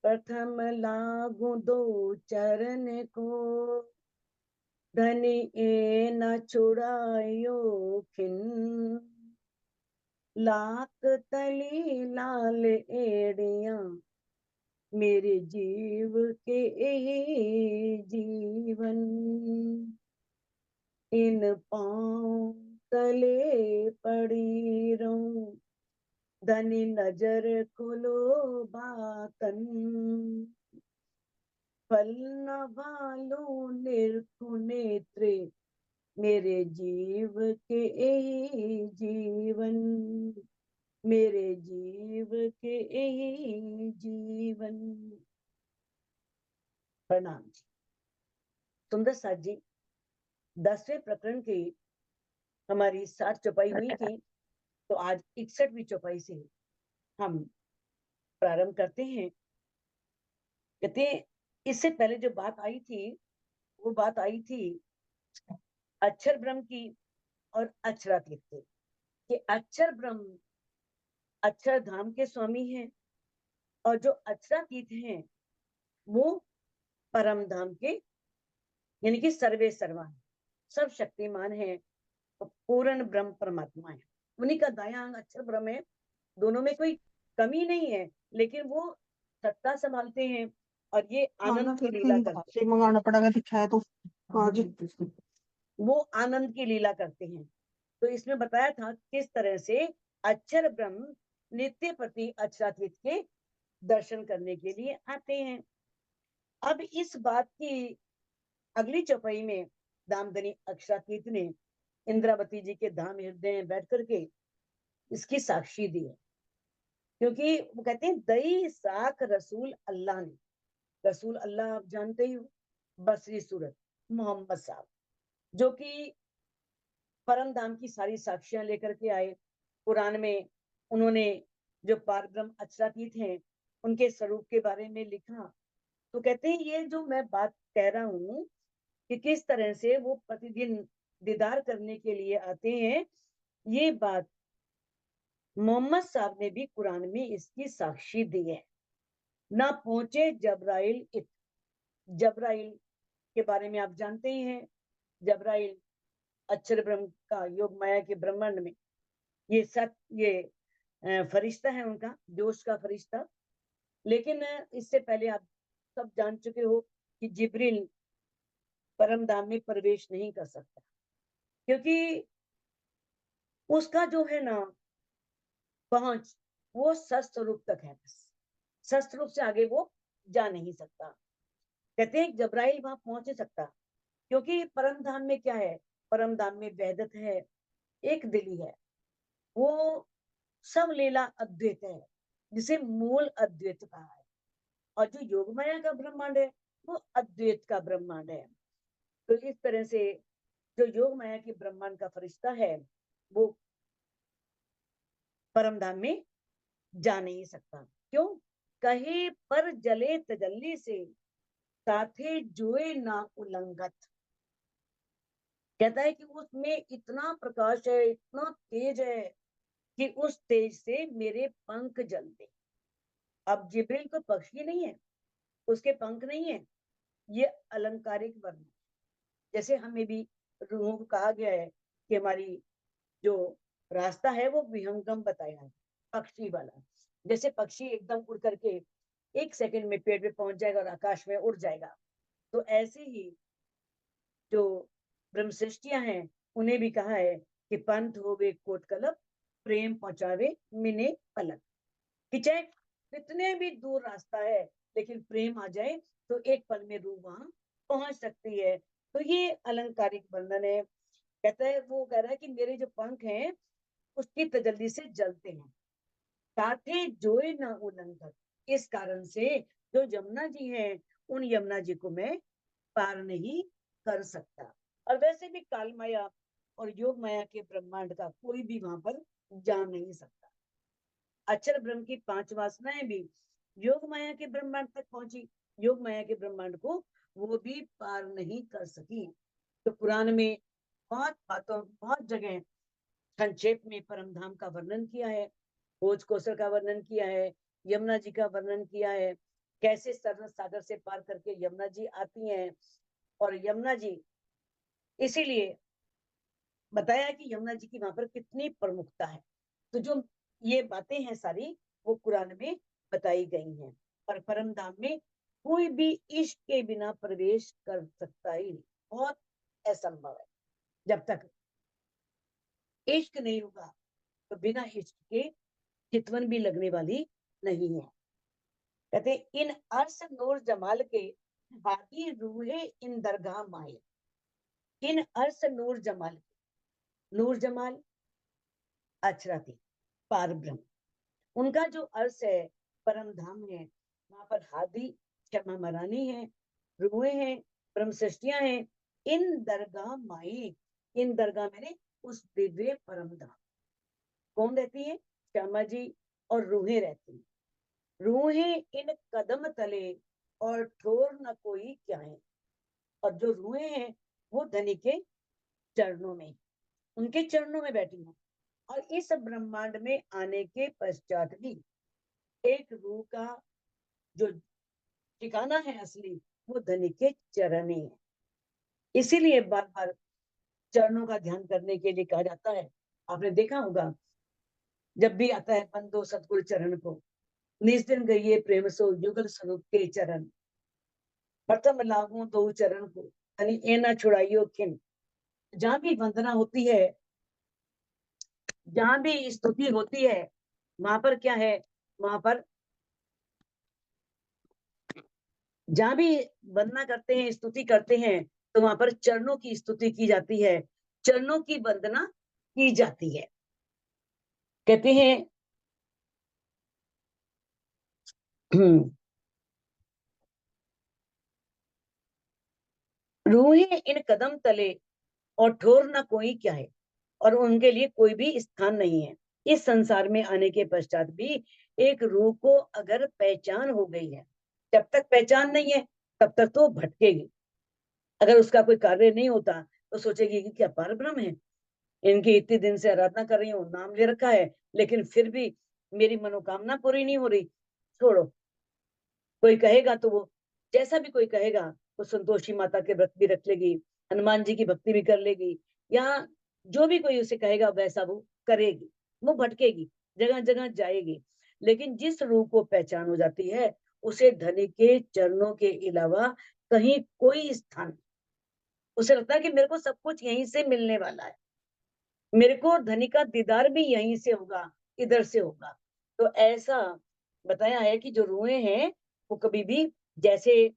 प्रथम लागू दो चरण को, धनी ए न छुड़ायो खिन, लाख तली लाल एड़िया, मेरे जीव के जीवन, इन पांव तले पड़ी रहूं, धनी नजर खोलो बातन, फल न भालो निरखु नेत्रे, मेरे जीव के जीवन, मेरे जीव के जीवन। प्रणाम जी। सुंदर साथ जी 10वें प्रकरण की हमारी 60 चौपाई हुई थी, तो आज 61वीं चौपाई से हम प्रारंभ करते हैं। कहते हैं इससे पहले जो बात आई थी वो बात आई थी अक्षर ब्रह्म की और अक्षरातीत की, कि अक्षर ब्रह्म अक्षर धाम के स्वामी हैं और जो अक्षरातीत हैं वो परम धाम के यानी कि सर्वे सर्वा है, सब शक्तिमान है, पूर्ण ब्रह्म परमात्मा है। उन्हीं का दायां अंग अक्षर ब्रह्म है, दोनों में कोई कमी नहीं है, लेकिन वो सत्ता संभालते हैं और ये आनंद की लीला करते हैं। मंगाना पड़ेगा दिखाया तो वो आनंद की लीला करते हैं। तो इसमें बताया था किस तरह से अक्षर ब्रह्म नित्य प्रति अक्षरातीत के दर्शन करने के लिए आते हैं। अब इस बात की अगली चौपाई में दामदनी अक्षरातीत ने इंद्रावती जी के धाम हृदय में बैठ करके इसकी साक्षी दी है, क्योंकि वो कहते हैं दई साख रसूल अल्लाह ने, रसूल अल्लाह आप जानते ही हो, बसरी सूरत मोहम्मद साहब, जो कि परम धाम की सारी साक्षियां लेकर के आए। कुरान में उन्होंने जो पारब्रह्म अक्षरातीत हैं उनके स्वरूप के बारे में लिखा। तो कहते हैं ये जो मैं बात कह रहा हूँ कि किस तरह से वो प्रतिदिन दीदार करने के लिए आते हैं, ये बात मोहम्मद साहब ने भी कुरान में इसकी साक्षी दी है। ना पहुंचे जबराइल इत, जबराइल के बारे में आप जानते ही हैं। जबराइल अक्षर ब्रह्म का योग माया के ब्रह्मांड में ये फरिश्ता है, उनका जोश का फरिश्ता। लेकिन इससे पहले आप सब जान चुके हो कि जिब्रील परम धाम में प्रवेश नहीं कर सकता, क्योंकि उसका जो है ना पहुंच वो शस्त्र रूप तक है, बस शस्त्र रूप से आगे वो जा नहीं सकता। कहते हैं जबराइल वहां पहुंच नहीं सकता, क्योंकि परम धाम में क्या है, परम धाम में वहदत है, एक दिली है, वो सब लीला अद्वैत है, जिसे मूल अद्वैत कहा है। और जो योग माया का ब्रह्मांड है वो अद्वैत का ब्रह्मांड है। तो इस तरह से जो योग माया के ब्रह्मांड का फरिश्ता है वो परम धाम में जा नहीं सकता। क्यों? कहे पर जले तजल्ली से, साथे जोए ना उलंघत। कहता है कि उसमें इतना प्रकाश है, इतना तेज है कि उस तेज से मेरे पंख जलते। अब जिब्रील को पक्षी नहीं है, उसके पंख नहीं है, ये अलंकारिक वर्ण। जैसे हमें भी रूहों को कहा गया है कि हमारी जो रास्ता है वो विहंगम बताया है, पक्षी वाला। जैसे पक्षी एकदम उड़ करके 1 सेकंड में पेड़ पे पहुंच जाएगा और आकाश में उड़ जाएगा, तो ऐसे ही जो ब्रह्म सृष्टियां हैं उन्हें भी कहा है कि पंथ होवे कोट कलप, प्रेम पहुंचावे मिने पलक। कि चाहे कितने भी दूर रास्ता है, लेकिन प्रेम आ जाए तो एक पल में रूह वहां पहुंच सकती है। तो ये अलंकारिक वर्णन है। कहता है, वो कह रहा है कि मेरे जो पंख हैं उसकी तजल्ली से जलते हैं, साथे जोए ना उल्लंघन। इस कारण से जो यमुना जी हैं उन यमुना जी को मैं पार नहीं कर सकता। और वैसे भी काल माया और योग माया के ब्रह्मांड का कोई भी वहां पर जा नहीं सकता। अक्षर ब्रह्म की 5 वासनाएं भी योग माया के ब्रह्मांड तक पहुंची, योग माया के ब्रह्मांड को वो भी पार नहीं कर सकी। तो कुरान में बहुत बातों, बहुत जगह संक्षेप में परम धाम का वर्णन किया है, भोज कौशल का वर्णन किया है, यमुना जी का वर्णन किया है। कैसे सरन सागर से पार करके यमुना जी आती हैं, और यमुना जी इसीलिए बताया कि यमुना जी की वहां पर कितनी प्रमुखता है। तो जो ये बातें हैं सारी वो कुरान में बताई गई हैं। और परम धाम में कोई भी इश्क के बिना प्रवेश कर सकता ही नहीं, बहुत असंभव है। जब तक इश्क नहीं होगा तो बिना इश्क के चितवन भी लगने वाली नहीं है। कहते इन अर्श नूर जमाल के बाकी रूहे इन दरगाह माए। इन अर्श नूर जमाल, नूर जमाल अचराती पार ब्रह्म, उनका जो अर्श है परम धाम है, वहां पर हादी क्षमा मरानी है, रूहें हैं, ब्रह्म सृष्टियां हैं। इन दरगाह माई, इन दरगाह मैंने उस दिव्य परम धाम कौन रहती है? श्यामा जी और रूहें रहती हैं। रूहें इन कदम तले और ठोर न कोई क्या है। और जो रूहें हैं वो धनी के चरणों में, उनके चरणों में बैठी हूँ। और इस ब्रह्मांड में आने के पश्चात भी एक रूह का जो ठिकाना है असली, वो धनी के चरण ही है। इसीलिए बार बार चरणों का ध्यान करने के लिए कहा जाता है। आपने देखा होगा जब भी आता है बंदो सतगुरु चरण को, निज दिन गइए प्रेम सो युगल स्वरूप के चरण, प्रथम लागू दो चरण को, यानी ए ना छुड़ाइयो खिन। जहां भी वंदना होती है, जहां भी स्तुति होती है, वहां पर क्या है? वहां पर जहां भी वंदना करते हैं, स्तुति करते हैं, तो वहां पर चरणों की स्तुति की जाती है, चरणों की वंदना की जाती है। कहते हैं रूहें इन कदम तले और ठोर ना कोई क्या है, और उनके लिए कोई भी स्थान नहीं है। इस संसार में आने के पश्चात भी एक रूह को अगर पहचान हो गई है, जब तक पहचान नहीं है तब तक तो भटकेगी। अगर उसका कोई कार्य नहीं होता तो सोचेगी कि क्या पर ब्रह्म है, इनकी इतने दिन से आराधना कर रही हूँ, नाम ले रखा है, लेकिन फिर भी मेरी मनोकामना पूरी नहीं हो रही। छोड़ो, कोई कहेगा तो वो जैसा भी कोई कहेगा, वो संतोषी माता के व्रत भी रख लेगी, हनुमान जी की भक्ति भी कर लेगी, या जो भी कोई उसे कहेगा वैसा वो करेगी। वो भटकेगी, जगह जगह जाएगी। लेकिन जिस रूह को पहचान हो जाती है, उसे धनी के चरणों के अलावा कहीं कोई स्थान, उसे लगता है कि मेरे को सब कुछ यहीं से मिलने वाला है, मेरे को धनी का दीदार भी यहीं से होगा, इधर से होगा। तो ऐसा बताया है कि जो रूहें हैं वो कभी भी, जैसे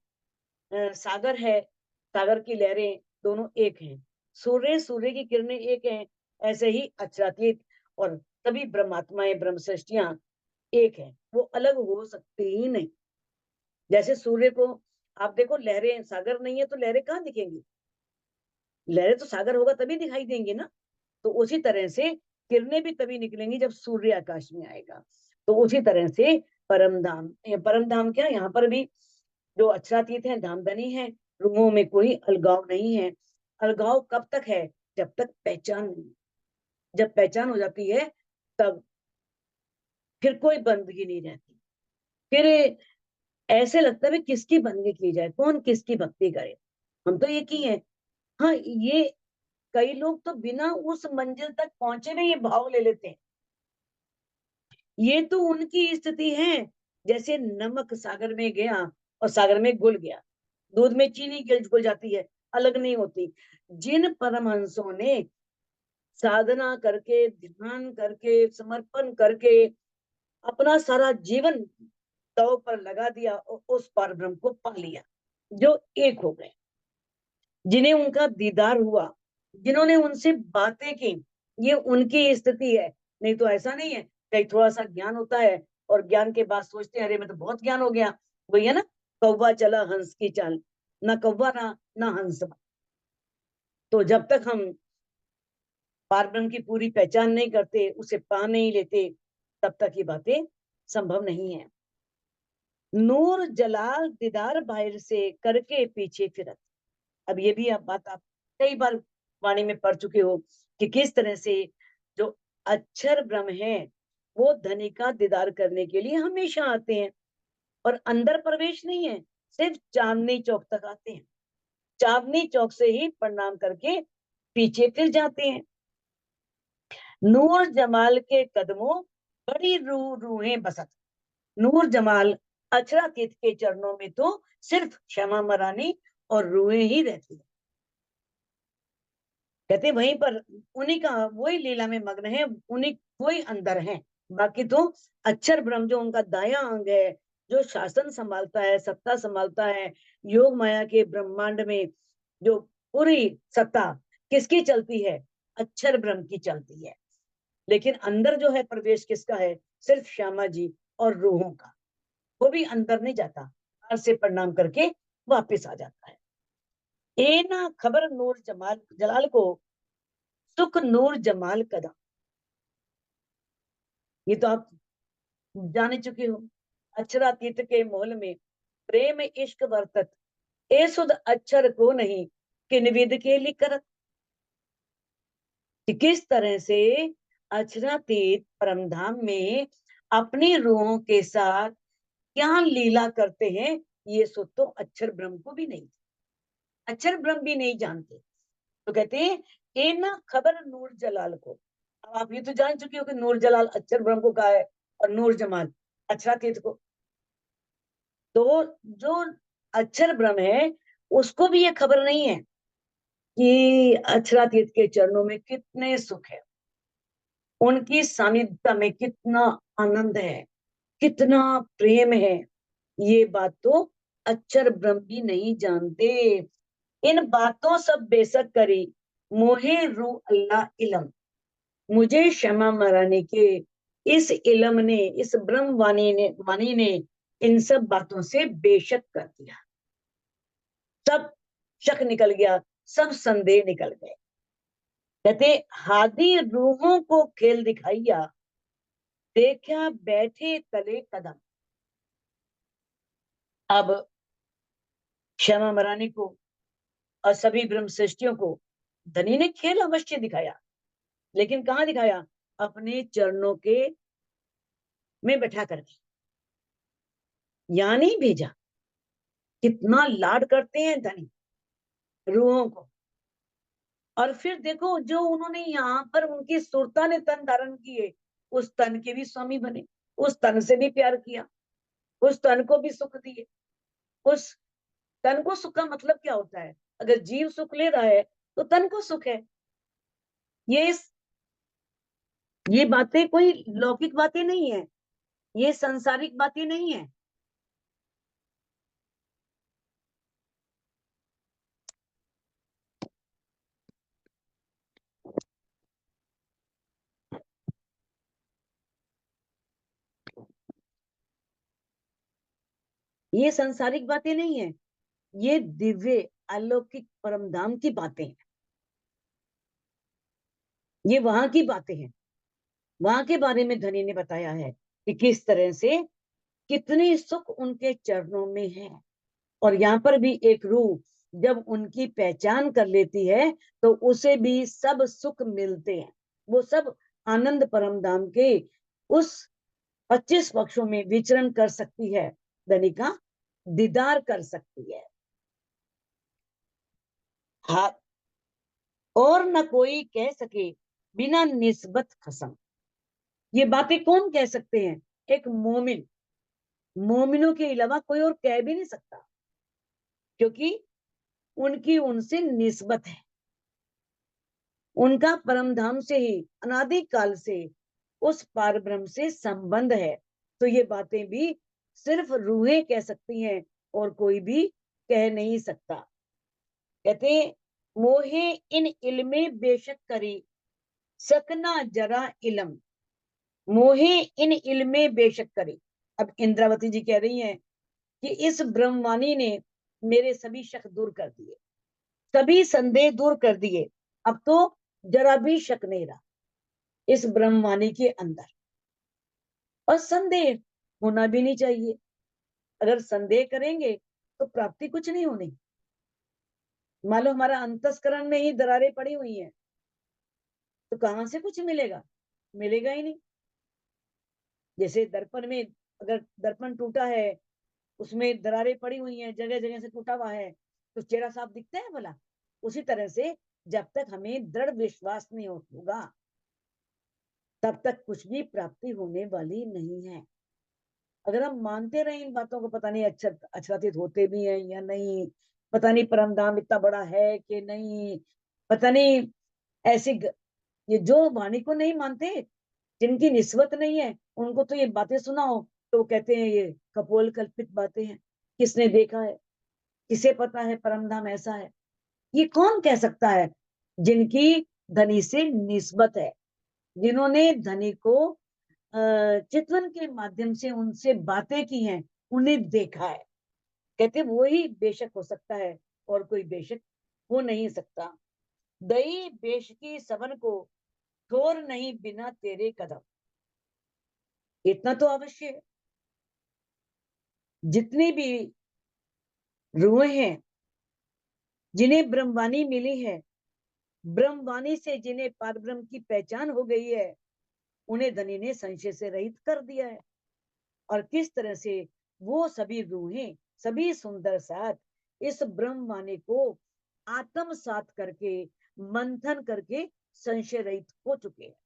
सागर है, सागर की लहरें दोनों एक हैं, सूर्य की किरणें एक हैं, ऐसे ही अचरातीत और सभी ब्रह्मात्माएं, ब्रह्म सृष्टियां एक हैं, वो अलग हो सकती ही नहीं। जैसे सूर्य को आप देखो, लहरें, सागर नहीं है तो लहरें कहाँ दिखेंगी? लहरें तो सागर होगा तभी दिखाई देंगी ना। तो उसी तरह से किरणें भी तभी निकलेंगी जब सूर्य आकाश में आएगा। तो उसी तरह से परम धाम, परम धाम क्या, यहाँ पर भी जो अक्षरातीत है, धामधनी है, रूहों में कोई अलगाव नहीं है। अलगाव कब तक है? जब तक पहचान नहीं। जब पहचान हो जाती है तब फिर कोई बंदगी नहीं रहती। फिर ऐसे लगता है किसकी बंदगी की जाए, कौन किसकी भक्ति करे, हम तो ये की है। हाँ, ये कई लोग तो बिना उस मंजिल तक पहुंचे हुए ये भाव ले लेते हैं। ये तो उनकी स्थिति है जैसे नमक सागर में गया और सागर में घुल गया, दूध में चीनी घुल जाती है, अलग नहीं होती। जिन परमहंसों ने साधना करके, ध्यान करके, समर्पण करके अपना सारा जीवन दांव पर लगा दिया और उस पर ब्रह्म को पा लिया, जो एक हो गए, जिन्हें उनका दीदार हुआ, जिन्होंने उनसे बातें की, ये उनकी स्थिति है। नहीं तो ऐसा नहीं है, कहीं थोड़ा सा ज्ञान होता है और ज्ञान के बाद सोचते हैं अरे मैं तो बहुत ज्ञान हो गया। वही है ना, कौवा चला हंस की चाल, ना कौवा ना हंस। तो जब तक हम पारब्रह्म की पूरी पहचान नहीं करते, उसे पा नहीं लेते, तब तक ये बातें संभव नहीं है। नूर जलाल दीदार बाहर से करके पीछे फिरत। अब ये भी आप कई बार वाणी में पढ़ चुके हो कि किस तरह से जो अक्षर ब्रह्म है वो धनी का दीदार करने के लिए हमेशा आते हैं। और अंदर प्रवेश नहीं है, सिर्फ चांदनी चौक तक आते हैं। चांदनी चौक से ही प्रणाम करके पीछे फिर जाते हैं। नूर जमाल के कदमों बड़ी रूहें बसत। नूर जमाल अक्षरातीत के चरणों में तो सिर्फ क्षमा मरानी और रूहें ही रहती है। कहते वहीं पर उन्हीं का वही लीला में मग्न है, उन्हीं वही अंदर है। बाकी तो अक्षर ब्रह्म जो उनका दायां अंग है, जो शासन संभालता है, सत्ता संभालता है, योग माया के ब्रह्मांड में जो पूरी सत्ता किसकी चलती है? अक्षर ब्रह्म की चलती है। लेकिन अंदर जो है प्रवेश किसका है? सिर्फ श्यामा जी और रूहों का। वो भी अंदर नहीं जाता, बाहर से प्रणाम करके वापस आ जाता है। ए ना खबर नूर जमाल जलाल को, सुख नूर जमाल कदम। ये तो आप जान चुके हो। अक्षरातीत के मोल में प्रेम इश्क वर्तत, ए सुध अक्षर को नहीं कि निवेद के लिखत। कि किस तरह से अक्षरातीत परमधाम में अपनी रूहों के साथ क्या लीला करते हैं, ये सो तो अक्षर ब्रह्म को भी नहीं, अक्षर ब्रह्म भी नहीं जानते। तो कहते हैं ए ना खबर नूर जलाल को। अब आप ये तो जान चुके हो कि नूर जलाल अक्षर ब्रह्म को कहा है और नूर जमाल अक्षरातीत को। तो जो अक्षर ब्रह्म है उसको भी ये खबर नहीं है कि अक्षरातीत के चरणों में कितने सुख है, उनकी सानिध्य में कितना आनंद है, कितना प्रेम है। ये बात तो अक्षर ब्रह्म भी नहीं जानते। इन बातों सब बेशक करी मोहे रू अल्लाह इलम। मुझे क्षमा मराने के इस इलम ने, इस ब्रह्म वाणी ने इन सब बातों से बेशक कर दिया। सब शक निकल गया, सब संदेह निकल गए। कहते हादी रूहों को खेल दिखाइया, देखा बैठे तले कदम। अब क्षमा मराने को और सभी ब्रह्म सृष्टियों को धनी ने खेल अवश्य दिखाया, लेकिन कहाँ दिखाया? अपने चरणों के में बैठा करके, यानी भेजा। कितना लाड करते हैं धनी रूहों को। और फिर देखो जो उन्होंने यहाँ पर उनकी सुरता ने तन धारण किए, उस तन के भी स्वामी बने, उस तन से भी प्यार किया, उस तन को भी सुख दिए। उस तन को सुख का मतलब क्या होता है? अगर जीव सुख ले रहा है तो तन को सुख है। ये ये बातें कोई लौकिक बातें नहीं है, ये संसारिक बातें नहीं है। ये संसारिक बातें नहीं है, ये दिव्य अलौकिक परमधाम की बातें हैं। ये वहां की बातें हैं। वहां के बारे में धनी ने बताया है कि किस तरह से कितने सुख उनके चरणों में है। और यहाँ पर भी एक रूह जब उनकी पहचान कर लेती है तो उसे भी सब सुख मिलते हैं। वो सब आनंद परमधाम के उस 25 पक्षों में विचरण कर सकती है, धनी का दीदार कर सकती है। हाँ, और न कोई कह सके बिना निस्बत खसम। ये बातें कौन कह सकते हैं? एक मोमिन, मोमिनों के अलावा कोई और कह भी नहीं सकता, क्योंकि उनकी उनसे निस्बत है। उनका परमधाम से ही अनादि काल से उस पार ब्रह्म से संबंध है। तो ये बातें भी सिर्फ रूहें कह सकती हैं और कोई भी कह नहीं सकता। कहते मोहे इन इल्मे बेशक करी सकना जरा इलम। मोहे इन इल्मे बेशक करी। अब इंद्रावती जी कह रही हैं कि इस ब्रह्मवाणी ने मेरे सभी शक दूर कर दिए, सभी संदेह दूर कर दिए। अब तो जरा भी शक नहीं रहा इस ब्रह्मवाणी के अंदर। और संदेह होना भी नहीं चाहिए। अगर संदेह करेंगे तो प्राप्ति कुछ नहीं होनी। मान लो हमारा अंतस्करण में ही दरारें पड़ी हुई हैं तो कहां से कुछ मिलेगा? मिलेगा ही नहीं। जैसे दर्पण में अगर दर्पण टूटा है उसमें दरारें पड़ी हुई हैं, जगह जगह से टूटा हुआ है, तो चेहरा साफ दिखता है भला? उसी तरह से जब तक हमें दृढ़ विश्वास नहीं होगा, तब तक कुछ भी प्राप्ति होने वाली नहीं है। अगर हम मानते रहे इन बातों को, पता नहीं आच्छादित होते भी हैं या नहीं, पता नहीं परम धाम इतना बड़ा है कि नहीं, पता नहीं, ऐसे ये जो वाणी को नहीं मानते, जिनकी निस्बत नहीं है, उनको तो ये बातें सुनाओ तो वो कहते हैं ये कपोल कल्पित बातें हैं, किसने देखा है, किसे पता है परम धाम ऐसा है? ये कौन कह सकता है? जिनकी धनी से निस्बत है, जिन्होंने धनी को चितवन के माध्यम से उनसे बातें की हैं, उन्हें देखा है, कहते वो ही बेशक हो सकता है, और कोई बेशक हो नहीं सकता। दई बेश की सबन को छोर नहीं बिना तेरे कदम, इतना तो अवश्य है। जितनी भी रूहें हैं जिन्हें ब्रह्मवाणी मिली है, ब्रह्मवाणी से जिन्हें पारब्रह्म की पहचान हो गई है, उन्हें धनी ने संशय से रहित कर दिया है। और किस तरह से वो सभी रूहें, सभी सुंदर साथ इस ब्रह्मवाणी को आत्मसात करके, मंथन करके संशय रहित हो चुके हैं।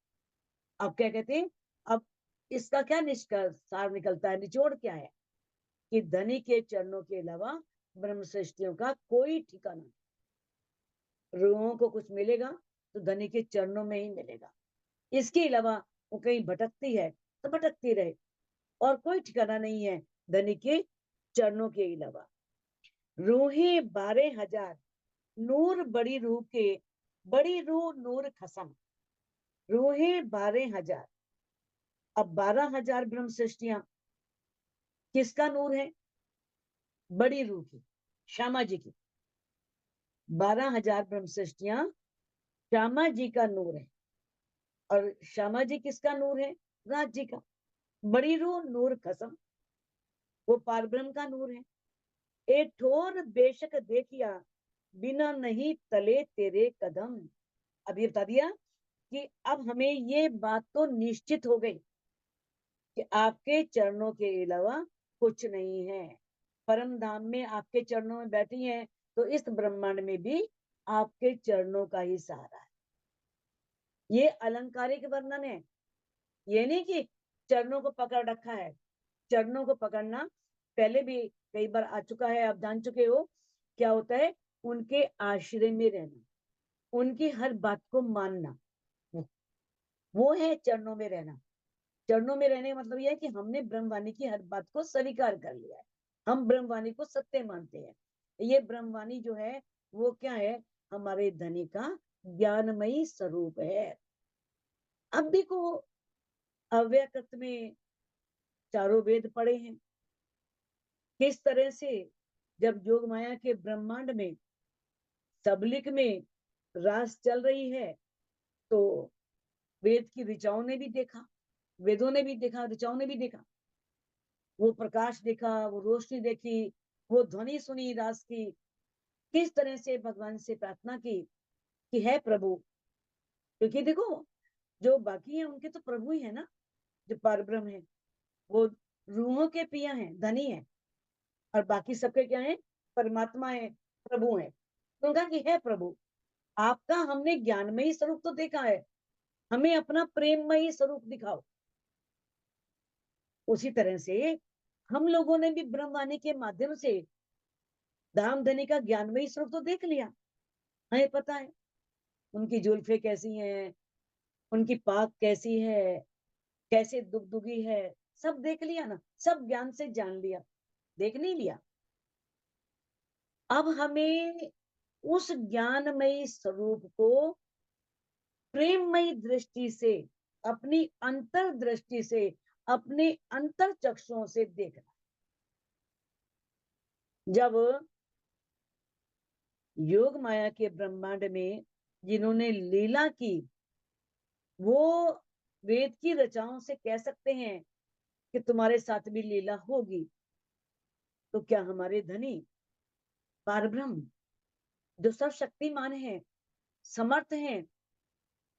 अब क्या कहते हैं? अब इसका क्या निष्कर्ष सार निकलता है, निचोड़ क्या है? कि धनी के चरणों के अलावा ब्रह्म सृष्टियों का कोई ठिकाना नहीं। रूहों को कुछ मिलेगा तो धनी के चरणों में ही मिलेगा, इसके अलावा वो कहीं भटकती है तो भटकती रहे, और कोई ठिकाना नहीं है धनी के चरणों के अलावा। रूहें 12,000 नूर बड़ी रूह के, बड़ी रूह नूर खसम, रूहें 12,000। अब 12,000 ब्रह्म सृष्टियां किसका नूर है? बड़ी रूह की, श्यामा जी की। 12,000 ब्रह्म सृष्टियां श्यामा जी का नूर है, और श्यामा जी किसका नूर है? राज जी का। बड़ी रूह नूर खसम, वो पारब्रह्म का नूर है। एक ठोर बेशक देखिया बिना नहीं तले तेरे कदम। अब ये बता दिया कि अब हमें ये बात तो निश्चित हो गई कि आपके चरणों के अलावा कुछ नहीं है। परम धाम में आपके चरणों में बैठी हैं, तो इस ब्रह्मांड में भी आपके चरणों का ही सहारा है। ये अलंकारिक वर्णन है, ये नहीं कि चरणों को पकड़ रखा है। चरणों को पकड़ना पहले भी कई बार आ चुका है, आप जान चुके हो क्या होता है। उनके आश्रय में रहना, उनकी हर बात को मानना, वो है चरणों में रहना। चरणों में रहने का मतलब यह है कि हमने ब्रह्मवाणी की हर बात को स्वीकार कर लिया है, हम ब्रह्मवाणी को सत्य मानते हैं। ये ब्रह्मवाणी जो है वो क्या है? हमारे धनी का ज्ञानमयी स्वरूप है। अब देखो, अव्यकृत में चारों वेद पढ़े हैं, किस तरह से जब योग माया के ब्रह्मांड में सबलिक में रास चल रही है, तो वेद की ऋचाओं ने भी देखा, वेदों ने भी देखा, ऋचाओं ने भी देखा, वो प्रकाश देखा, वो रोशनी देखी, वो ध्वनि सुनी रास की, किस तरह से भगवान से प्रार्थना की कि है प्रभु। क्योंकि देखो, जो बाकी है उनके तो प्रभु ही है ना, जो परब्रह्म है, वो रूहों के पिया हैं, धनी है, और बाकी सबके क्या है? परमात्मा है, प्रभु है। तो उनका कि है प्रभु, आपका हमने ज्ञानमयी स्वरूप तो देखा है, हमें अपना प्रेममयी स्वरूप दिखाओ। उसी तरह से हम लोगों ने भी ब्रह्मवाणी के माध्यम से धाम धनी का ज्ञानमयी स्वरूप तो देख लिया, हमें पता है उनकी जुल्फे कैसी हैं, उनकी पाक कैसी है, कैसे दुगदुगी है, सब देख लिया ना, सब ज्ञान से जान लिया, देख नहीं लिया। अब हमें उस ज्ञानमयी स्वरूप को प्रेममयी दृष्टि से, अपनी अंतर दृष्टि से, अपने अंतर चक्षुओं से देखना। जब योग माया के ब्रह्मांड में जिन्होंने लीला की, वो वेद की रचाओं से कह सकते हैं कि तुम्हारे साथ भी लीला होगी, तो क्या हमारे धनी पारब्रह्म जो सर्वशक्तिमान है, समर्थ हैं,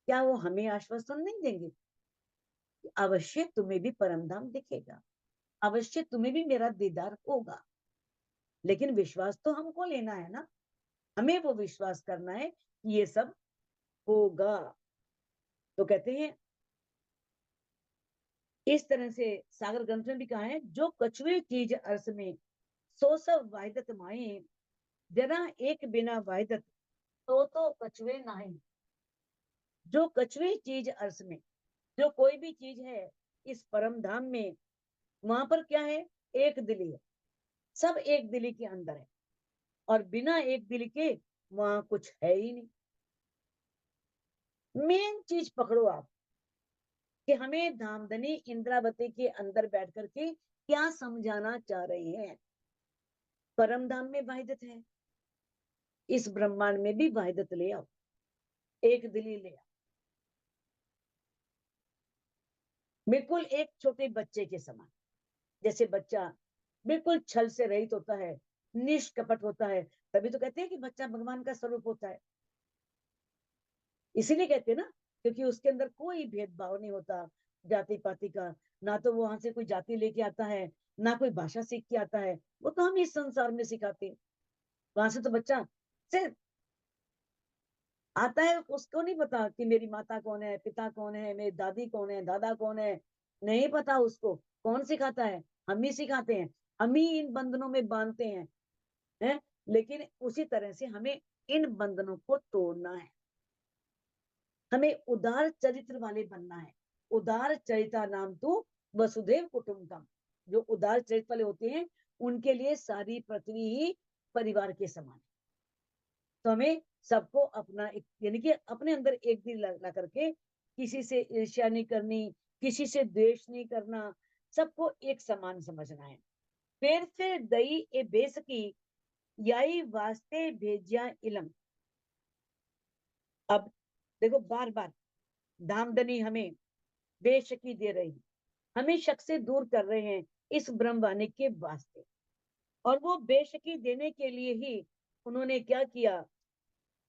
क्या वो हमें आश्वासन नहीं देंगे कि अवश्य तुम्हें भी परम धाम दिखेगा, अवश्य तुम्हें भी मेरा दीदार होगा? लेकिन विश्वास तो हमको लेना है ना, हमें वो विश्वास करना है कि ये सब होगा। तो कहते हैं इस तरह से सागर ग्रंथ में भी कहा है, जो कछुए चीज अर्स में सो सब वाहिदत माए, जरा एक बिना वाहिदत तो कछुए नाहे। जो कछुए चीज अर्स में, जो कोई भी चीज है इस परम धाम में, वहां पर क्या है, एक दिली है, सब एक दिली के अंदर है, और बिना एक दिली के वहां कुछ है ही नहीं। मेन चीज पकड़ो आप कि हमें धामधनी इंद्रावती के अंदर बैठ करके क्या समझाना चाह रहे हैं। परम धाम में वाहिदत है, इस ब्रह्मांड में भी वाहिदत ले आओ, एक दिली ले आओ, बिल्कुल एक छोटे बच्चे के समान। जैसे बच्चा बिल्कुल छल से रहित होता है, निष्कपट होता है, तभी तो कहते हैं कि बच्चा भगवान का स्वरूप होता है। इसीलिए कहते हैं ना, क्योंकि उसके अंदर कोई भेदभाव नहीं होता जाति पाति का। ना तो वो वहां से कोई जाति लेके आता है, ना कोई भाषा सीख के आता है, वो तो हम इस संसार में सिखाते हैं। वहां से तो बच्चा सिर्फ आता है, उसको नहीं पता कि मेरी माता कौन है, पिता कौन है, मेरी दादी कौन है, दादा कौन है, नहीं पता उसको। कौन सिखाता है? हम ही सिखाते हैं, हम ही इन बंधनों में बांधते हैं। लेकिन उसी तरह से हमें इन बंधनों को तोड़ना है, हमें उदार चरित्र वाले बनना है। उदार चरिता नाम तो वसुदेव कुटुंबकम। जो उदार चरित्र वाले होते हैं उनके लिए सारी पृथ्वी ही परिवार के समान है। तो हमें सबको अपना एक, यानी कि अपने अंदर एक दिल ला करके किसी से ईर्ष्या नहीं करनी, किसी से द्वेष नहीं करना, सबको एक समान समझना है। फिर दई ए बेसकी याई वास्ते भेजिया इलम। अब देखो, बार बार धामधनी हमें बेशकी दे रही है, हमें शक से दूर कर रहे हैं इस ब्रह्मवाणी के वास्ते। और वो बेशकी देने के लिए ही उन्होंने क्या किया,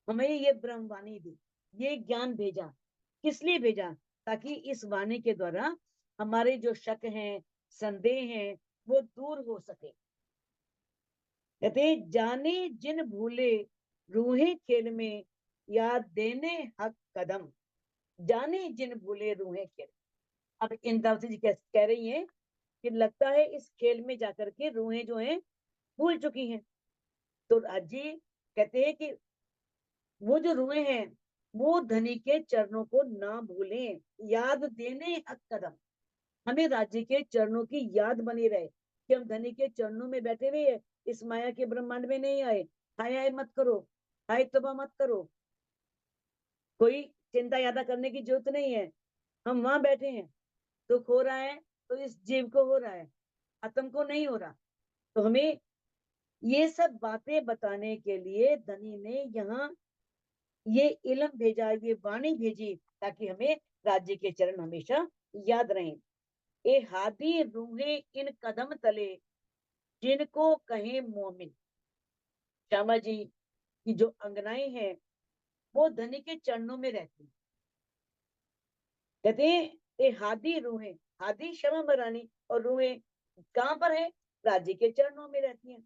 हमें ये ब्रह्मवाणी दी, ये ज्ञान भेजा। किस लिए भेजा? ताकि इस वाणी के द्वारा हमारे जो शक हैं, संदेह हैं, वो दूर हो सके। कहते जाने जिन भूले रूहे खेल में, याद देने हक कदम। जाने जिन भूले रूहे खेल। अब इंद्रावती जी कह रही हैं कि लगता है इस खेल में जाकर के रूहें जो हैं भूल चुकी हैं। तो राजी कहते हैं कि वो जो रूहें हैं वो धनी के चरणों को ना भूलें, याद देने हक कदम। हमें राज्य के चरणों की याद बनी रहे कि हम धनी के चरणों में बैठे हुए हैं, इस माया के ब्रह्मांड में नहीं आए। हाय हाय मत करो, हाय तोबा मत करो, कोई चिंता यादा करने की जरूरत नहीं है। हम वहां बैठे हैं, दुख हो रहा है तो इस जीव को हो रहा है, आत्म को नहीं हो रहा। तो हमें ये सब बातें बताने के लिए धनी ने यहाँ ये इलम भेजा, ये वाणी भेजी, ताकि हमें राज्य के चरण हमेशा याद रहें। ए हादी रूहे इन कदम तले, जिनको कहे मोमिन। श्यामा जी की जो अंगनाएं हैं वो धनी के चरणों में रहती हैं। कहते हैं ए हादी रूहें, हादी श्यामा महारानी, और रूहें कहाँ पर है? राज्य के चरणों में रहती हैं,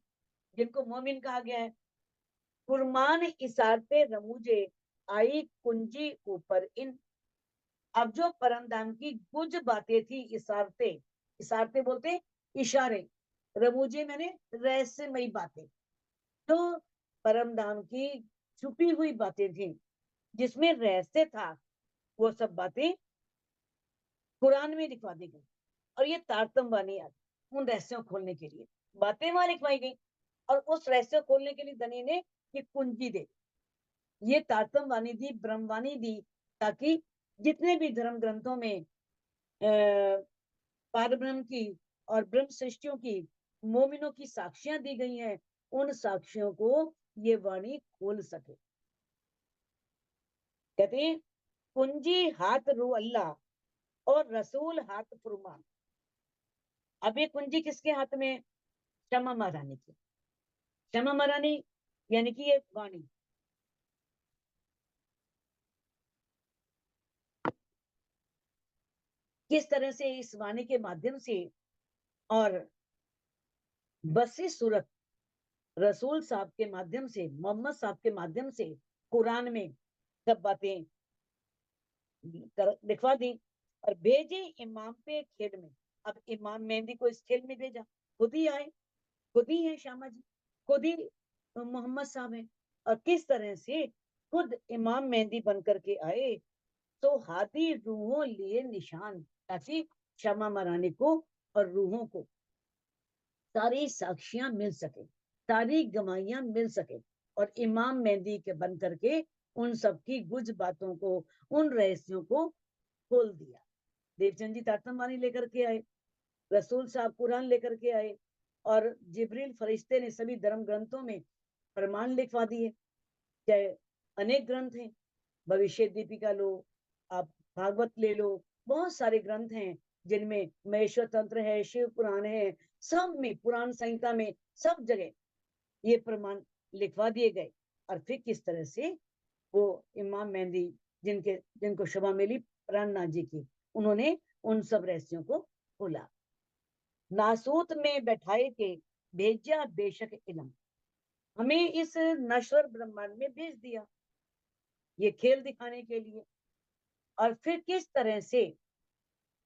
जिनको मोमिन कहा गया है। कुरमान इसारते रमूजे, आई कुंजी ऊपर इन। अब जो परम धाम की कुछ बातें थी, इशारते, इशारते बोलते इशारे, रमूजे मैंने रहस्यमयी बातें, तो परम धाम की छुपी हुई बातें थी जिसमें रहस्य था, वो सब बातें कुरान में लिखवा दी गई। और ये तारतम वाणी आती उन रहस्यों खोलने के लिए, बातें वहां लिखवाई गई, और उस रहस्य खोलने के लिए धनी ने ये कुंजी दे, ये तारतम वाणी दी, ब्रह्मवाणी दी, ताकि जितने भी धर्म ग्रंथों में पार ब्रह्म की और ब्रह्म सृष्टियों की मोमिनों की साक्षियां दी गई हैं, उन साक्षियों को ये वाणी खोल सके। कहते हैं कुंजी हाथ रू अल्लाह, और रसूल हाथ फुरमान। अब ये कुंजी किसके हाथ में? क्षमा महारानी की। क्षमा महारानी यानी कि ये वाणी, किस तरह से इस वाणी के माध्यम से और बसी सूरत रसूल साहब के माध्यम से, मोहम्मद साहब के माध्यम से कुरान में सब बातें लिखवा दी और भेजे इमाम पे खेल में। अब इमाम मेहंदी को इस खेल में भेजा, खुद ही आए, खुद ही है श्यामा जी, खुद ही मोहम्मद साहब है। और किस तरह से खुद इमाम मेहंदी बन करके आए, तो हाथी रूहों लिए निशान, ताकि श्यामा महारानी को और रूहों को सारी साक्षियां मिल सके, सारी गवाहियां मिल सके, और इमाम मेहंदी के बन करके उन सबकी गुज बातों को, उन रहस्यों को खोल दिया। देवचंद जी तारतमवाणी लेकर के आए, रसूल साहब कुरान लेकर के आए, और जिब्रील फरिश्ते ने सभी धर्म ग्रंथों में प्रमाण लिखवा दिए। चाहे अनेक ग्रंथ हैं, भविष्य दीपिका लो, आप भागवत ले लो, बहुत सारे ग्रंथ हैं जिनमें महेश्वर तंत्र है, शिव पुराण है, सब में, पुराण संहिता में, सब जगह ये प्रमाण लिखवा दिए गए। और फिर किस तरह से वो इमाम मेहंदी, जिनको शोभा मिली प्राणनाथ जी की, उन्होंने उन सब रहस्यों को खोला। नासूत में बैठाए के भेजा बेशक इलम, हमें इस नश्वर ब्रह्मांड में भेज दिया ये खेल दिखाने के लिए। और फिर किस तरह से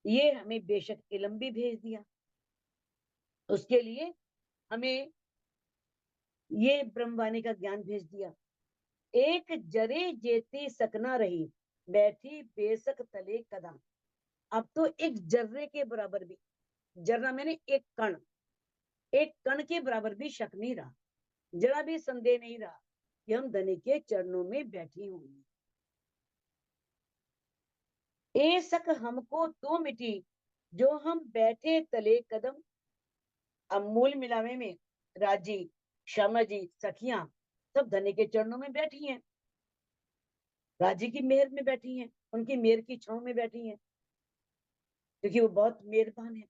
ये हमें बेशक इलम भी भेज दिया, उसके लिए हमें ये ब्रह्मवाणी का ज्ञान भेज दिया। एक जरे जेती सकना रही, बैठी बेसक तले कदम। अब तो एक जर्रे के बराबर भी, जर्रा मैंने एक कण के बराबर भी शक नहीं रहा, जरा भी संदेह नहीं रहा कि हम धनी के चरणों में बैठी होंगी। ए शक हमको तो मिटी, जो हम बैठे तले कदम। अब मूल मिलावे में राजी, श्यामा जी, सखियां सब धनी के चरणों में बैठी हैं, राजी की मेहर में बैठी हैं, उनकी मेहर की छांव में बैठी हैं, क्योंकि वो बहुत मेहरबान है,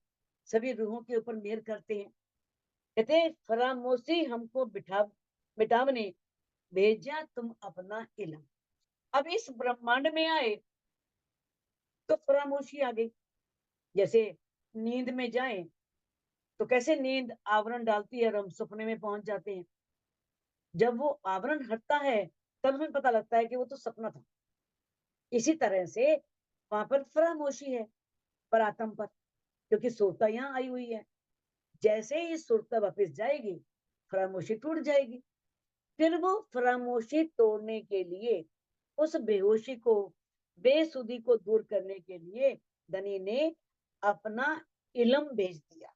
सभी रूहों के ऊपर मेहर करते हैं। कहते फरामोशी हमको बिठावने भेजा तुम अपना इलम। अब इस ब्रह्मांड में आए तो फरामोशी आ गई। जैसे नींद में जाएं तो कैसे नींद आवरण डालती है और हम सपने में पहुंच जाते हैं, जब वो आवरण हटता है तब हमें पता लगता है कि वो तो सपना था। इसी तरह से वहां पर फरामोशी है पर आत्म पर, क्योंकि सुरता यहाँ आई हुई है। जैसे ही सुरता वापिस जाएगी, फरामोशी टूट जाएगी। फिर वो फरामोशी तोड़ने के लिए, उस बेहोशी को, बेसुधी को दूर करने के लिए धनी ने अपना इलम भेज दिया।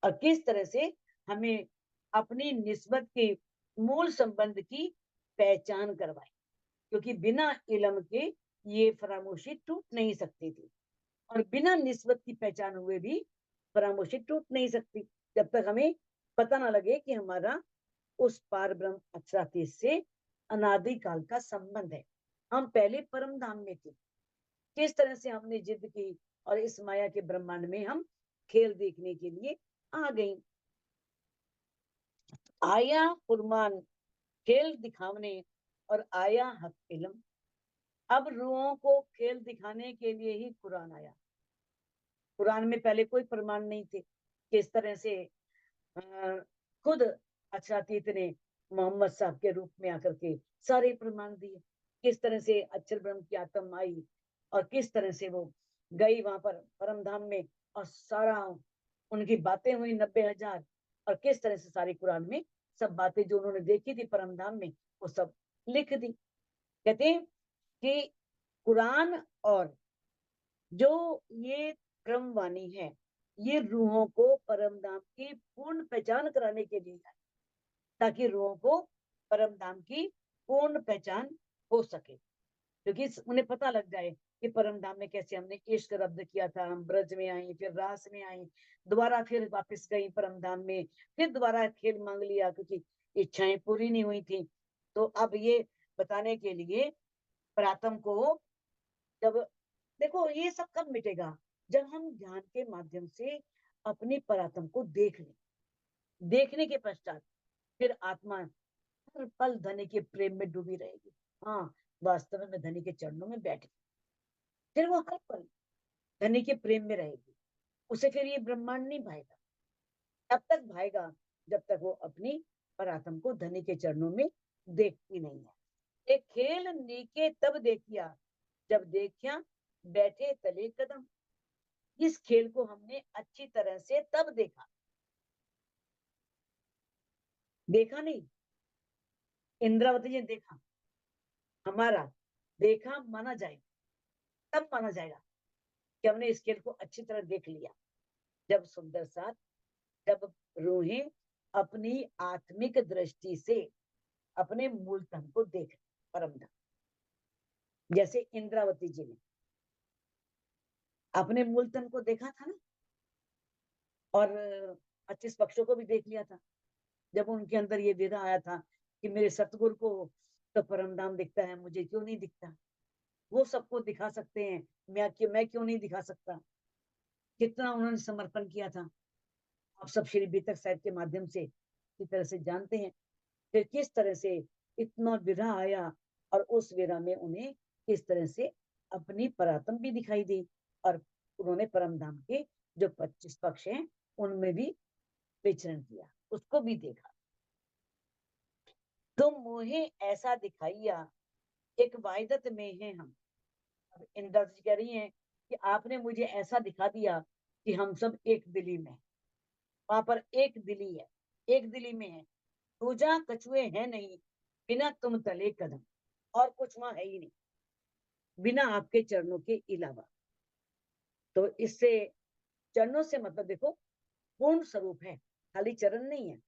और किस तरह से हमें अपनी निस्बत के मूल संबंध की पहचान करवाई, क्योंकि बिना इलम के ये फरामोशी टूट नहीं सकती थी, और बिना निस्बत की पहचान हुए भी फरामोशी टूट नहीं सकती, जब तक हमें पता ना लगे कि हमारा उस पार ब्रह्म अक्षरातीत से अनादि काल का संबंध है। हम पहले परम धाम में थे, किस तरह से हमने जिद की और इस माया के ब्रह्मांड में हम खेल देखने के लिए आ गई। आया फुरमान खेल दिखाने और आया हक इल्म। अब रूहों को खेल दिखाने के लिए ही कुरान आया। कुरान में पहले कोई प्रमाण नहीं थे, किस तरह से खुद अक्षरातीत ने मोहम्मद साहब के रूप में आकर के सारे प्रमाण दिए, किस तरह से अक्षर ब्रह्म की आत्मा आई और किस तरह से वो गई वहां पर परम धाम में, और सारा उनकी बातें हुई 90,000, और किस तरह से सारी कुरान में सब बातें जो उन्होंने देखी थी परम धाम में वो सब लिख दी। कहते हैं कि कुरान और जो ये क्रमवाणी है, ये रूहों को परम धाम की पूर्ण पहचान कराने के लिए है, ताकि रूहों को परम धाम की पूर्ण पहचान हो सके, क्योंकि उन्हें पता लग जाए कि परम धाम में कैसे हमने इश्क रब्द किया था, हम ब्रज में आई, फिर रास में आई, दोबारा फिर वापस गई परम धाम में, फिर दोबारा खेल मांग लिया क्योंकि इच्छाएं पूरी नहीं हुई थी। तो अब ये बताने के लिए प्रातम को, जब देखो ये सब कब मिटेगा, जब हम ज्ञान के माध्यम से अपने परात्म को देख लें। देखने के पश्चात फिर आत्मा हर पल धनी के प्रेम में डूबी रहेगी। हाँ, वास्तव में धनी के चरणों में बैठे, फिर वो हर पल धनी के प्रेम में रहेगी। उसे फिर ये ब्रह्मांड नहीं भाएगा, तब तक भाएगा जब तक वो अपनी परात्म को धनी के चरणों में देखती नहीं है। एक खेल नीके तब देखिया, जब देखिया बैठे तले कदम। इस खेल को हमने अच्छी तरह से तब देखा, देखा नहीं, इंद्रावती जी ने देखा, हमारा देखा माना जाएगा, तब माना जाएगा कि हमने इस खेल को अच्छी तरह देख लिया, जब सुंदर साथ, जब रूहें अपनी आत्मिक दृष्टि से अपने मूल तन को देख, परम धाम। जैसे इंद्रावती जी ने अपने मूल तन को देखा था ना, और 25 पक्षों को भी देख लिया था। जब उनके अंदर ये विधा आया था कि मेरे सतगुरु को तो परम धाम दिखता है, मुझे क्यों नहीं दिखता, वो सबको दिखा सकते हैं, मैं क्यों नहीं दिखा सकता। कितना उन्होंने समर्पण किया था, आप सब श्री बीतक साहिब के माध्यम से की तरह से जानते हैं। फिर किस तरह से इतना विरह आया, और उस विरह में उन्हें किस तरह से अपनी परात्म भी दिखाई दी, और उन्होंने परम धाम के जो 25 पक्ष हैं उनमें भी विचरण किया, उसको भी देखा। तुम मोहे ऐसा दिखाइया, एक वायदत में है हम। अब इंद्र जी कह रही हैं कि आपने मुझे ऐसा दिखा दिया कि हम सब एक दिली में, वहां पर एक दिली है, एक दिली में है। दूजा कछुए है नहीं, बिना तुम तले कदम, और कुछ वहां है ही नहीं बिना आपके चरणों के अलावा। तो इससे चरणों से मतलब देखो पूर्ण स्वरूप है, खाली चरण नहीं है।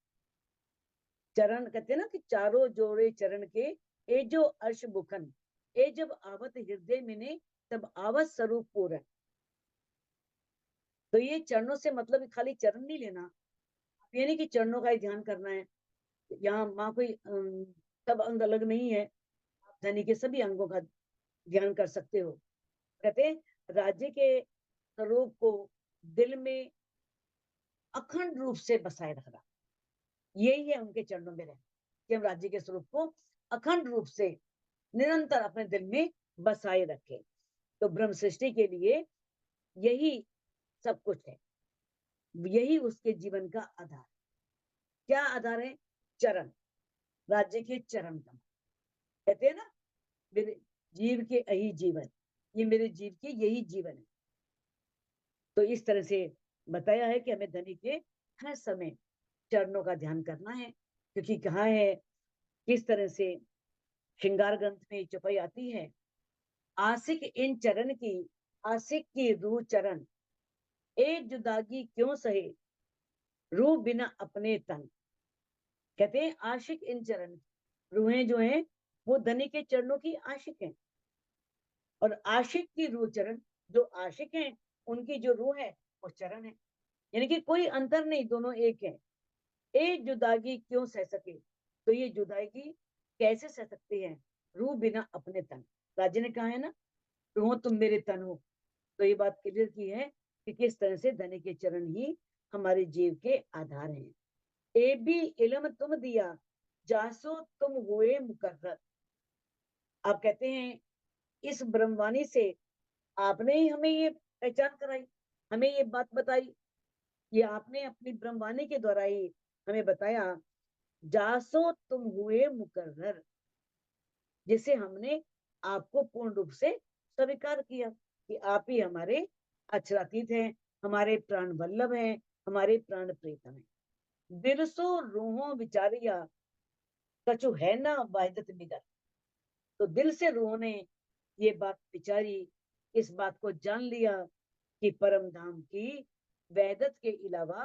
चरण कहते हैं ना कि चारों जोड़े चरण के, ए जो अर्श बुखन, ए जब आवत हृदय मिने, तब आवत स्वरूप पूर्ण। तो ये चरणों से मतलब खाली चरण नहीं लेना, ये नहीं कि चरणों का ही ध्यान करना है। यहाँ माँ कोई सब अंग अलग नहीं है, आप धनी के सभी अंगों का ध्यान कर सकते हो। कहते राज्य के स्वरूप को दिल में अखंड रूप से बसाए रखना, यही है उनके चरणों में रहना, कि हम राज्य के स्वरूप को अखंड रूप से निरंतर अपने दिल में बसाए रखें। तो ब्रह्म सृष्टि के लिए यही सब कुछ है, यही उसके जीवन का आधार। क्या आधार है? चरण, राज्य के चरण का। कहते हैं ना मेरे जीव के यही जीवन, ये मेरे जीव के यही जीवन है। तो इस तरह से बताया है कि हमें धनी के हर समय चरणों का ध्यान करना है, क्योंकि कहा है किस तरह से श्रृंगार ग्रंथ में चौपाई आती है, आशिक इन चरण की, आशिक की रूह चरण, एक जुदागी क्यों सहे, रूह बिना अपने तन। कहते हैं आशिक इन चरण, रूहें जो हैं वो धनी के चरणों की आशिक हैं, और आशिक की रूह चरण, जो आशिक हैं उनकी जो रूह है वो चरण है, यानी कि कोई अंतर नहीं, दोनों एक है। एक जुदागी क्यों सह सके, तो ये जुदागी कैसे सह सकती है, रूह बिना अपने तन। राज्य ने कहा है ना, रूह तुम मेरे तन हो, तो ये बात क्लियर की है कि किस तरह से धनी के चरण ही हमारे जीव के आधार हैं। ए भी इल्म तुम दिया, जासो तुम हुए मुकर्रर। आप कहते हैं इस ब्रह्मवाणी से आपने ही हमें ये पहचान कराई, हमें ये बात बताई, ये आपने अपनी ब्रह्मवाणी के द्वारा ही हमें बताया। जासो तुम हुए मुकर्रर, जिसे हमने आपको पूर्ण रूप से स्वीकार किया कि आप ही हमारे अक्षरातीत हैं, हमारे प्राण वल्लभ हैं, हमारे प्राण प्रीतम हैं। दिलसो रूहों विचारिया, कछु है ना वाहिदत बिगर। तो दिल से रूहों ने ये बात विचारी, इस बात को जान लिया कि परम धाम की वैदत के अलावा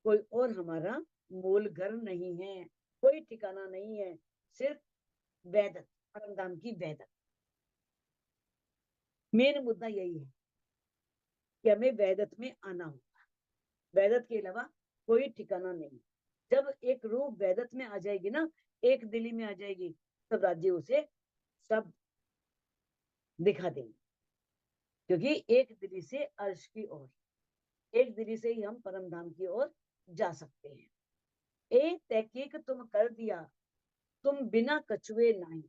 कोई और हमारा मूल घर नहीं है, कोई ठिकाना नहीं है, सिर्फ वैदत, परम धाम की वैदत। मेन मुद्दा यही है कि हमें वैदत में आना होगा, वैदत के अलावा कोई ठिकाना नहीं। जब एक रूह वैदत में आ जाएगी ना, एक दिली में आ जाएगी, तब राज्य उसे सब दिखा देंगे, क्योंकि एक दिली से अर्श की ओर, एक दिली से ही हम परम धाम की ओर जा सकते हैं। एक तहकीक तुम कर दिया, तुम बिना कछुए नहीं।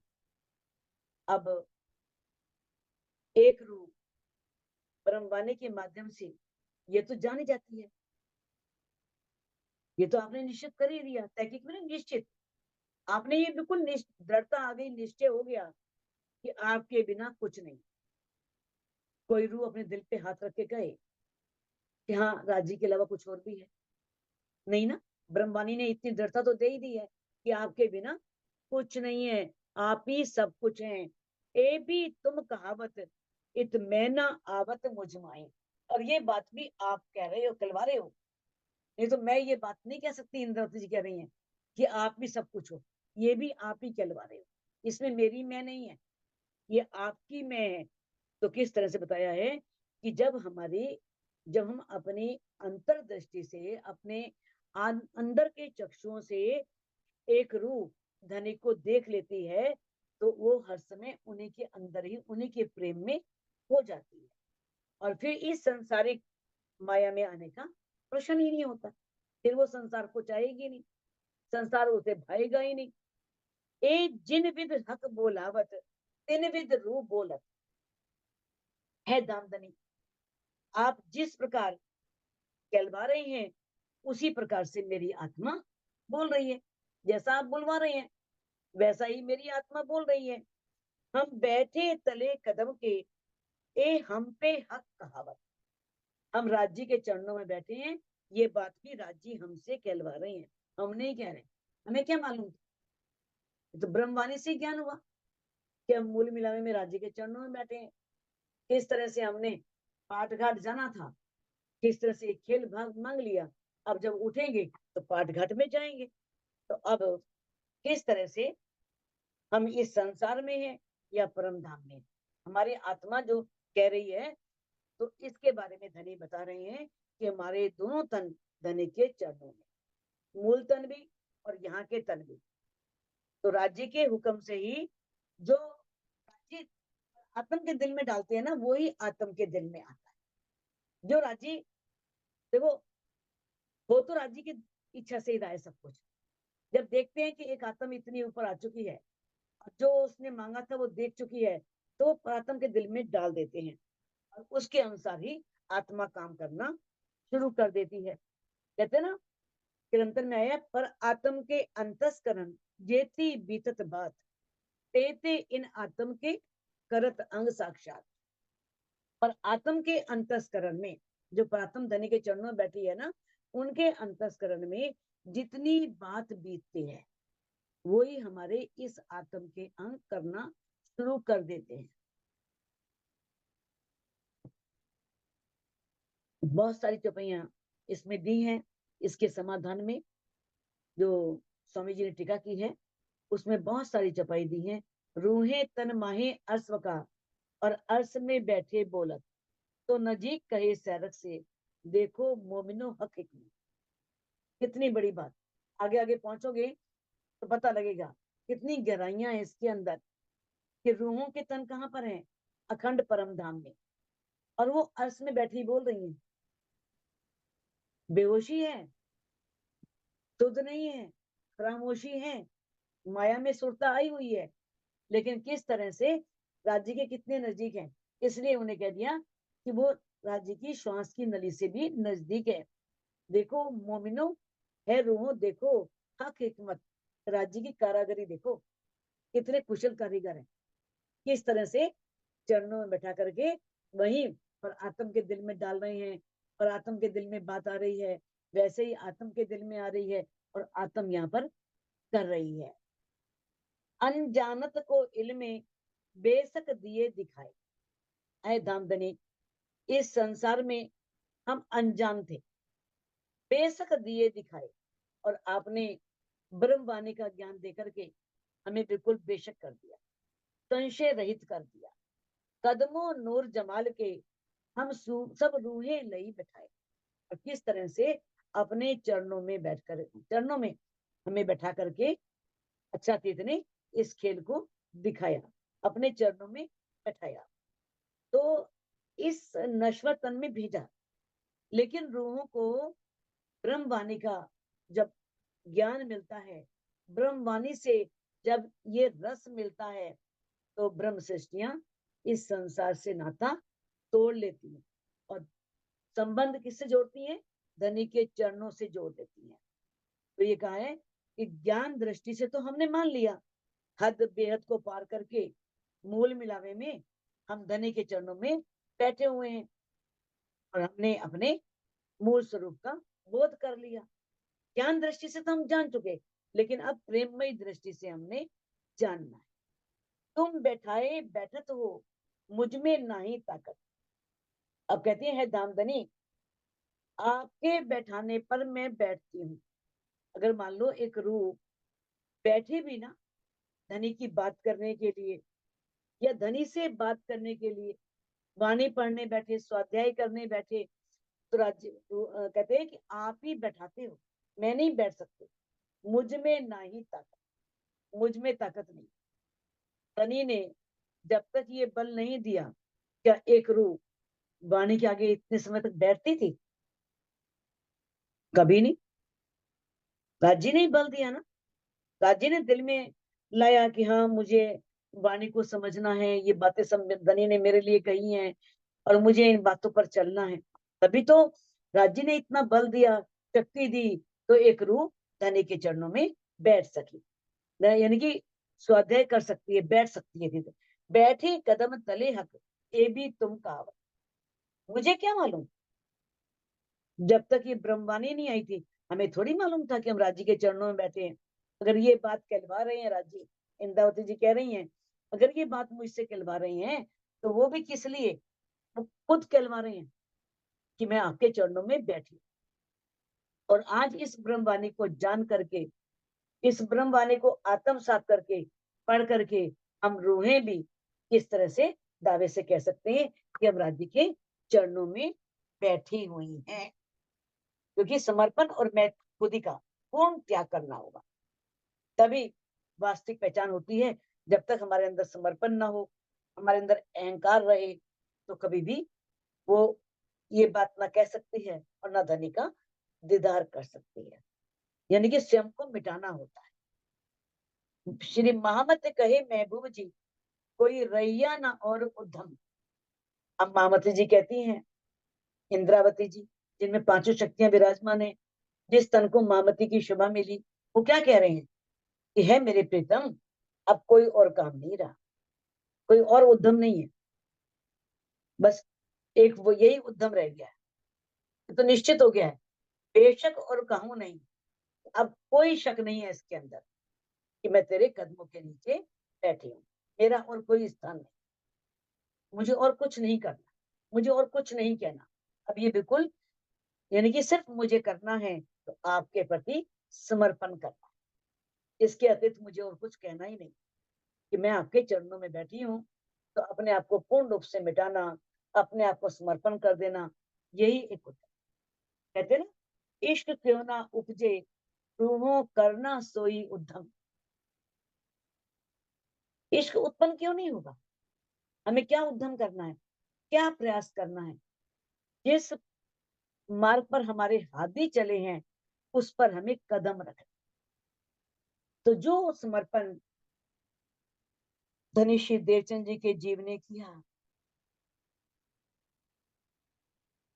अब एक रूह ब्रह्मवाणी के माध्यम से ये तो जानी जाती है, ये तो आपने निश्चित कर ही दिया, तहकीक में निश्चित आपने ये बिल्कुल दृढ़ता आ गई, निश्चय हो गया कि आपके बिना कुछ नहीं। कोई रूह अपने दिल पे हाथ रख के कहे कि हाँ राज्य के अलावा कुछ और भी है? नहीं ना। ब्रह्मवाणी ने इतनी दृढ़ता तो दे ही दी है कि आपके बिना कुछ नहीं है, आप ही सब कुछ हैं। ए भी तुम कहावत, इत मैं ना आवत मुझमाए। और ये बात भी आप कह रहे हो, कहलवा रहे हो। नहीं तो मैं ये बात नहीं कह सकती, इंद्रावती जी कह रही हैं कि आप भी सब कुछ हो। ये भी आप ही कहलवा रहे हो, इसमें मेरी मैं नहीं है, ये आपकी मैं है। तो किस तरह से बताया है कि जब हम अपनी अंतर्दृष्टि से, अपने अंदर के चक्षुओं से एक रूह धनी को देख लेती है, तो वो हर समय उन्हीं के अंदर ही, उन्हीं के प्रेम में हो जाती है। और फिर इस सांसारिक माया में आने का प्रश्न ही नहीं होता। फिर वो संसार को चाहेगी नहीं, संसार उसे भाएगा ही नहीं। एक जिन विद हक बोलावत, तिन विद रू बोलत है दामदनी। आप जिस प्रकार कहलवा रहे हैं, उसी प्रकार से मेरी आत्मा बोल रही है। जैसा आप बुलवा रहे हैं, वैसा ही मेरी आत्मा बोल रही है। हम बैठे तले कदम के, ए हम पे हक कहावत। हम राज्य के चरणों में बैठे हैं, ये बात भी राज्य हमसे कहलवा रहे हैं, हम नहीं कह रहे। हमें क्या मालूम? तो ब्रह्मवाणी से ज्ञान हुआ कि हम मूल मिलावे में राज्य के चरणों में बैठे हैं। किस तरह से हमने पाठ घाट जाना था, किस तरह से खेल भाग मांग लिया, अब जब उठेंगे तो पाठ घाट में जाएंगे। तो अब किस तरह से हम इस संसार में हैं या परम धाम में? हमारी आत्मा जो कह रही है, तो इसके बारे में धनी बता रहे हैं कि हमारे दोनों तन धनी के चरणों में, मूल तन भी और यहाँ के तन भी। तो राज्य के हुक्म से ही जो राज्य आत्म के दिल में डालते हैं ना, वो ही आत्म के दिल में आता है। जो राज्य, देखो, हो तो राज्य की इच्छा से ही रहा है सब कुछ। जब देखते हैं कि एक आत्म इतनी ऊपर आ चुकी है, जो उसने मांगा था वो देख चुकी है, तो आत्म के दिल में डाल देते हैं और उसके अनुसार ही आत्मा काम करना शुरू कर देती है। कहते हैं ना, निरंतर में आया, पर आत्म के अंतस्करण जेती बीतत बात, तेते इन आत्म के करत अंग साक्षात। और आत्म के अंतस्करण में, जो प्रातम धनी के चरणों में बैठी है ना, उनके अंतस्करण में जितनी बात बीतती है, वही हमारे इस आत्म के अंग करना शुरू कर देते हैं। बहुत सारी चौपाइयां इसमें दी हैं। इसके समाधान में जो स्वामी जी ने टीका की है, उसमें बहुत सारी चौपाई दी हैं। रूहे तन माहे अश्व का, और अर्श में बैठे बोलत, तो नजीक कहे सैरक से, देखो मोमिनो हक हिकमत। कितनी बड़ी बात! आगे आगे पहुंचोगे तो पता लगेगा कितनी गहराइयां है इसके अंदर, कि रूहों के तन कहाँ पर हैं? अखंड परम धाम में। और वो अर्श में बैठी बोल रही हैं। बेहोशी है, सुध नहीं है, खामोशी है, माया में सुरता आई हुई है, लेकिन किस तरह से राज्य के कितने नजदीक है। इसलिए उन्हें कह दिया कि वो राज्य की श्वास की नली से भी नजदीक है। देखो मोमिनो है रूहों, देखो हक हिकमत, राज्य की कारागरी देखो, कितने कुशल कारीगर हैं। किस तरह से चरणों में बैठा करके वहीं पर आत्म के दिल में डाल रहे हैं, और आत्म के दिल में बात आ रही है, वैसे ही आत्म के दिल में आ रही है, और आत्म यहाँ पर कर रही है। अनजानत को इल्मे बेशक दिए दिखाए। ऐ धामधनी, इस संसार में हम अनजान थे, बेशक दिए दिखाए, और आपने ब्रह्मवाणी का ज्ञान देकर के हमें बिल्कुल बेशक कर दिया, संशय रहित कर दिया। कदमों नूर जमाल के हम सब रूहें लई बैठाए। और किस तरह से अपने चरणों में बैठकर, चरणों में हमें बैठा करके अच्छा तीत ने इस खेल को दिखाया, अपने चरणों में बैठाया, तो इस नश्वर तन में भेजा। लेकिन रूहों को ब्रह्मवाणी का जब ज्ञान मिलता है, ब्रह्मवाणी से जब ये रस मिलता है, तो ब्रह्म सृष्टियां इस संसार से नाता तोड़ लेती हैं और संबंध किससे जोड़ती हैं? धनी के चरणों से जोड़ देती हैं। तो ये कहा है कि ज्ञान दृष्टि से तो हमने मान लिया, हद बेहद को पार करके मूल मिलावे में हम धनी के चरणों में बैठे हुए हैं और हमने अपने मूल स्वरूप का बोध कर लिया। ज्ञान दृष्टि से तो हम जान चुके, लेकिन अब प्रेममयी दृष्टि से हमने जानना है। तुम बैठाए बैठत हो, मुझ में नाही ताकत। अब कहती है धामधनी, आपके बैठाने पर मैं बैठती हूँ। अगर मान लो एक रूह बैठे भी ना धनी की बात करने के लिए या धनी से बात करने के लिए, वाणी पढ़ने बैठे, स्वाध्याय करने बैठे, तो कहते हैं कि आप ही बैठाते हो, मैं नहीं बैठ सकती, मुझ में नहीं ताकत, मुझ में ताकत नहीं। धनी ने जब तक ये बल नहीं दिया, क्या एक रूह वाणी के आगे इतने समय तक बैठती थी? कभी नहीं। राजी ने बल दिया ना, राजी ने दिल में लाया कि हाँ मुझे वाणी को समझना है, ये बातें सब धनी ने मेरे लिए कही हैं और मुझे इन बातों पर चलना है। तभी तो राजी ने इतना बल दिया, शक्ति दी, तो एक रूह धनी के चरणों में बैठ सकी, यानी कि स्वाध्याय कर सकती है, बैठ सकती है। बैठे कदम तले हक, ये भी तुम कहावत। मुझे क्या मालूम, जब तक ये ब्रह्मवाणी नहीं आई थी हमें थोड़ी मालूम था कि हम राजी के चरणों में बैठे हैं। अगर ये बात कहलवा रहे हैं राजी, इंद्रावती जी कह रही हैं, अगर ये बात मुझसे कहलवा रही हैं तो वो भी किस लिए, वो खुद कहलवा रहे हैं कि मैं आपके चरणों में बैठी। और आज इस ब्रह्मवाणी को जान करके, इस ब्रह्मवाणी को आत्मसात करके, पढ़ करके हम रूहें भी किस तरह से दावे से कह सकते हैं कि हम राज्य के चरणों में बैठी हुई हैं, क्योंकि समर्पण और मैं खुदी का पूर्ण त्याग करना होगा, तभी वास्तविक पहचान होती है। जब तक हमारे अंदर समर्पण ना हो, हमारे अंदर अहंकार रहे, तो कभी भी वो ये बात ना कह सकती है और ना धनी का दीदार कर सकती है, यानी कि स्वयं को मिटाना होता है। श्री महामत कहे महबूब जी, कोई रैया ना और उद्धम। अब महामती जी कहती हैं, इंद्रावती जी जिनमें पांचों शक्तियां विराजमान है, जिस तन को महामती की शोभा मिली, वो क्या कह रहे हैं कि है मेरे प्रीतम, अब कोई और काम नहीं रहा, कोई और उद्यम नहीं है, बस एक वो यही उद्यम रह गया है, तो निश्चित हो गया है, बेशक और कहूं नहीं। अब कोई शक नहीं है इसके अंदर कि मैं तेरे कदमों के नीचे बैठी हूँ, मेरा और कोई स्थान नहीं, मुझे और कुछ नहीं करना, मुझे और कुछ नहीं कहना। अब ये बिल्कुल, यानी कि सिर्फ मुझे करना है तो आपके प्रति समर्पण करना, इसके अतिरिक्त मुझे और कुछ कहना ही नहीं, कि मैं आपके चरणों में बैठी हूँ, तो अपने आप को पूर्ण रूप से मिटाना, अपने आप को समर्पण कर देना, यही एक उद्यम। कहते ना, इश्क क्यों ना उपजे, रूहों करना सोई उद्यम। इश्क उत्पन्न क्यों नहीं होगा, हमें क्या उद्यम करना है, क्या प्रयास करना है। जिस मार्ग पर हमारे हाथी चले हैं उस पर हमें कदम रखना। तो जो समर्पण धनी श्री देवचंद जी के जीव ने किया,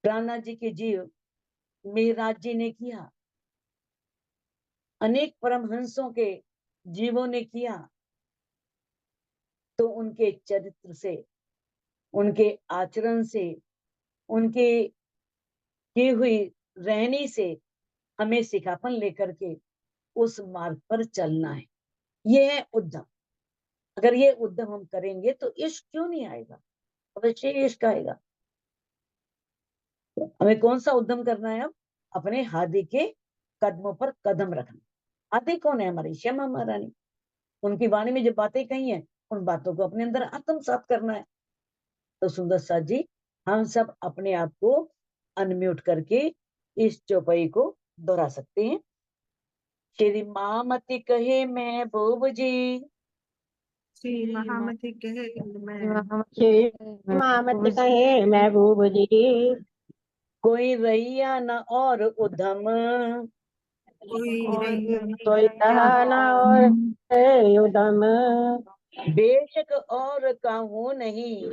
प्राणनाथ जी के जीव मेहराज जी ने किया, अनेक परमहंसों के जीवों ने किया, तो उनके चरित्र से, उनके आचरण से, उनके की हुई रहनी से हमें सिखापन लेकर के उस मार्ग पर चलना है। ये है उद्यम। अगर ये उद्यम हम करेंगे तो इश्क क्यों नहीं आएगा, अवश्य इश्क आएगा। हमें कौन सा उद्यम करना है? अब अपने हादी के कदमों पर कदम रखना। हादी कौन है? हमारी श्यामा महारानी। उनकी वाणी में जो बातें कही हैं उन बातों को अपने अंदर आत्मसात करना है। तो सुंदर साथ जी, हम सब अपने आप को अनम्यूट करके इस चौपाई को दोहरा सकते हैं। श्री महामती कहे महबूब जी, श्री महामती कहे महामती कहे महबूब जी, कोई रैया न और उधम, कोई कहा न और उदम, बेशक और कहूँ नहीं,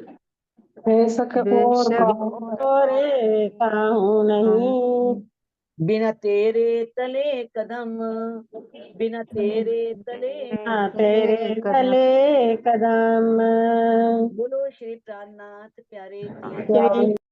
बेशक और कहूँ नहीं, बिना तेरे तले कदम, बिना तेरे तले हाँ तेरे तले कदम। बोलो श्री प्राणनाथ प्यारे की श्री